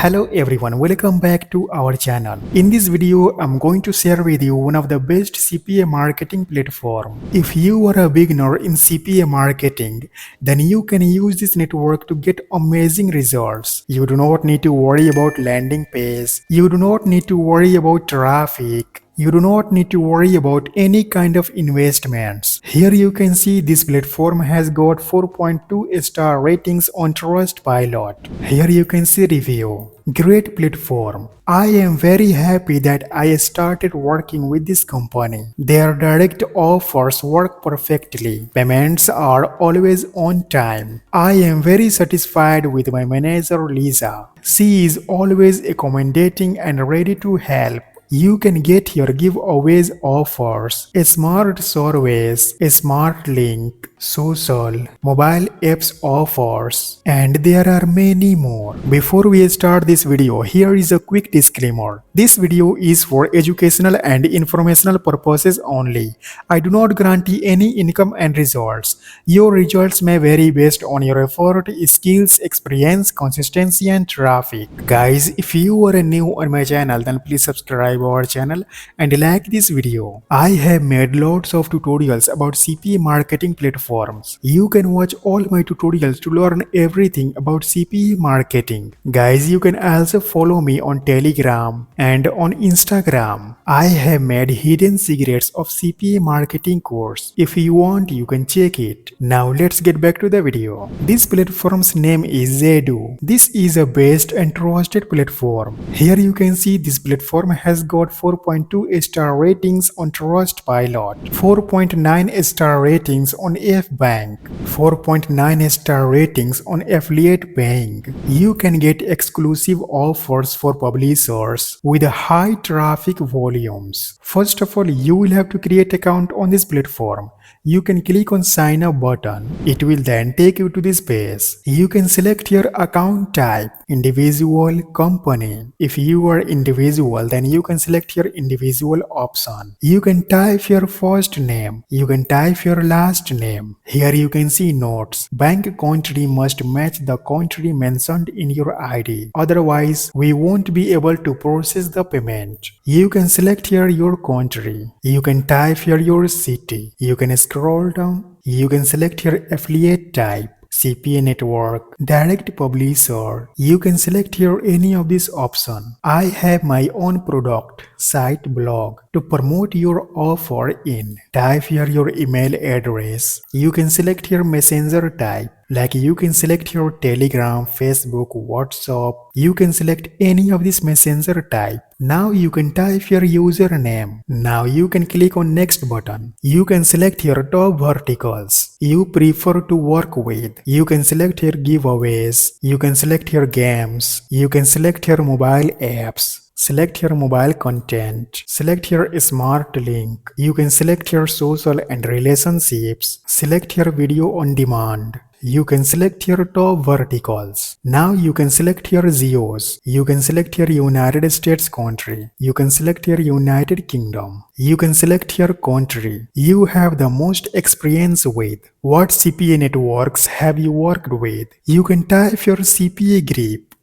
Hello everyone, welcome back to our channel. In this video, I'm going to share with you one of the best CPA marketing platform. If you are a beginner in CPA marketing, then you can use this network to get amazing results. You do not need to worry about landing page. You do not need to worry about traffic. You do not need to worry about any kind of investments. Here you can see this platform has got 4.2 star ratings on Trustpilot. Here you can see review. Great platform. I am very happy that I started working with this company. Their direct offers work perfectly. Payments are always on time. I am very satisfied with my manager Lisa. She is always accommodating and ready to help. You can get your giveaways offers, smart surveys, smart link, social, mobile apps offers, and there are many more. Before we start this video, here is a quick disclaimer. This video is for educational and informational purposes only. I do not guarantee any income and results. Your results may vary based on your effort, skills, experience, consistency, and traffic. Guys, if you are new on my channel, then please subscribe our channel and like this video. I have made lots of tutorials about CPA marketing platforms. You can watch all my tutorials to learn everything about CPA marketing. Guys, you can also follow me on Telegram and on Instagram. I have made hidden secrets of CPA marketing course. If you want, you can check it. Now let's get back to the video. This platform's name is Zeydoo. This is a best and trusted platform. Here you can see this platform has got 4.2 star ratings on Trustpilot, 4.9 star ratings on FBank, 4.9 star ratings on affiliate paying. You can get exclusive offers for publishers with high traffic volumes. First of all, you will have to create an account on this platform. You can click on sign up button. It will then take you to this page. You can select your account type, individual, company. If you are individual, then you can select your individual option. You can type your first name. You can type your last name. Here you can see notes. Bank country must match the country mentioned in your ID. Otherwise, we won't be able to process the payment. You can select here your country. You can type here your city. You can scroll down. You can select here affiliate type, CPA network, direct publisher. You can select here any of this option. I have my own product, site, blog to promote your offer in. Type here your email address. You can select here messenger type. Like you can select your Telegram, Facebook, WhatsApp. You can select any of this messenger type. Now you can type your username. Now you can click on next button. You can select your top verticals you prefer to work with. You can select your giveaways. You can select your games. You can select your mobile apps. Select your mobile content. Select your smart link. You can select your social and relationships. Select your video on demand. You can select your top verticals. Now you can select your geos. You can select your United States country. You can select your United Kingdom. You can select your country you have the most experience with. What CPA networks have you worked with? You can type your CPA group.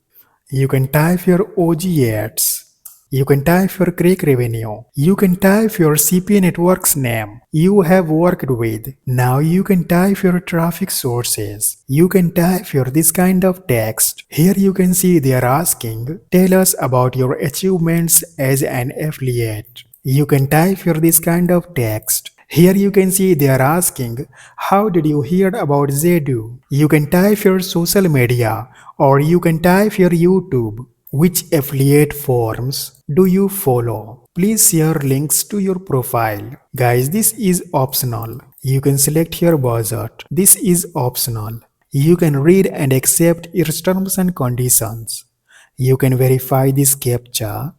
You can type your OG ads. You can type your crack revenue. You can type your CPA network's name you have worked with. Now you can type your traffic sources. You can type your this kind of text. Here you can see they are asking, tell us about your achievements as an affiliate. You can type your this kind of text. Here you can see they are asking, how did you hear about Zeydoo? You can type your social media or you can type your YouTube. Which affiliate forms do you follow? Please share links to your profile. Guys, this is optional. You can select your budget. This is optional. You can read and accept your terms and conditions. You can verify this CAPTCHA.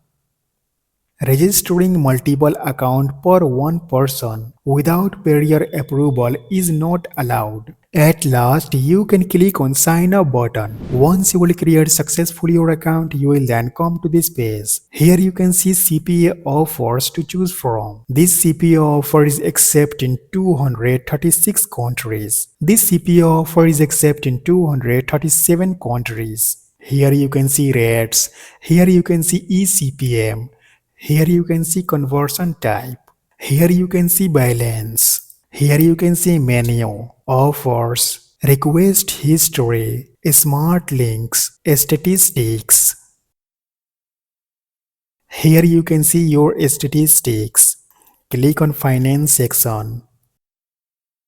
Registering multiple accounts per one person without prior approval is not allowed. At last, you can click on sign up button. Once you will create successfully your account, you will then come to this page. Here you can see CPA offers to choose from. This CPA offer is accepted in 236 countries. This CPA offer is accepted in 237 countries. Here you can see rates. Here you can see eCPM. Here you can see conversion type. Here you can see balance. Here you can see menu, offers, request history, smart links, statistics. Here you can see your statistics. Click on finance section.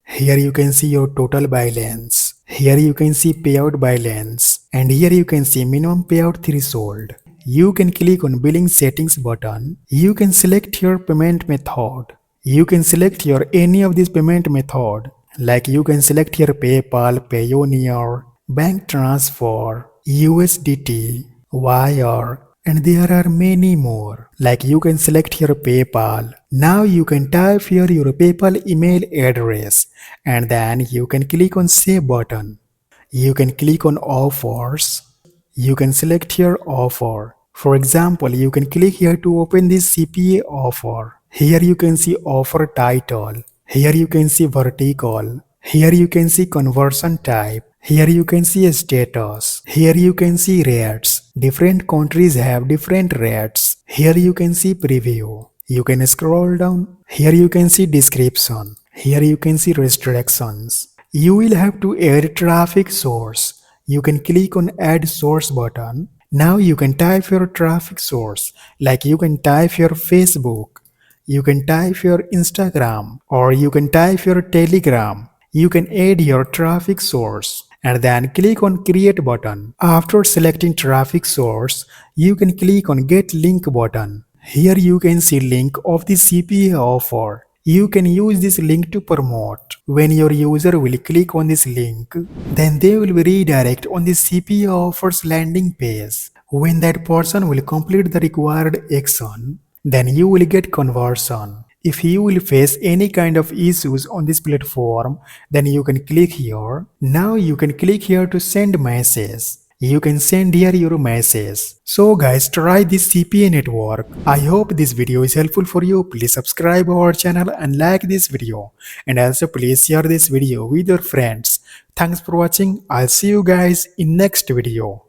Here you can see your total balance. Here you can see payout balance. And here you can see minimum payout threshold. You can click on billing settings button. You can select your payment method. You can select your any of these payment method. Like you can select your PayPal, Payoneer, bank transfer, USDT, Wire, and there are many more. Like you can select your PayPal. Now you can type here your PayPal email address and then you can click on save button. You can click on offers. You can select your offer. For example, you can click here to open this CPA offer. Here you can see offer title. Here you can see vertical. Here you can see conversion type. Here you can see status. Here you can see rates. Different countries have different rates. Here you can see preview. You can scroll down. Here you can see description. Here you can see restrictions. You will have to add traffic source. You can click on add source button. Now you can type your traffic source. Like you can type your Facebook. You can type your Instagram or you can type your Telegram. You can add your traffic source and then click on create button. After selecting traffic source, you can click on get link button. Here you can see link of the CPA offer. You can use this link to promote. When your user will click on this link, then they will be redirect on the CPA offers landing page. When that person will complete the required action, then you will get conversion. If you will face any kind of issues on this platform, then you can click here. Now you can click here to send message. You can send here your message. So guys, try this CPA network. I hope this video is helpful for you. Please subscribe our channel and like this video. And also please share this video with your friends. Thanks for watching. I'll see you guys in next video.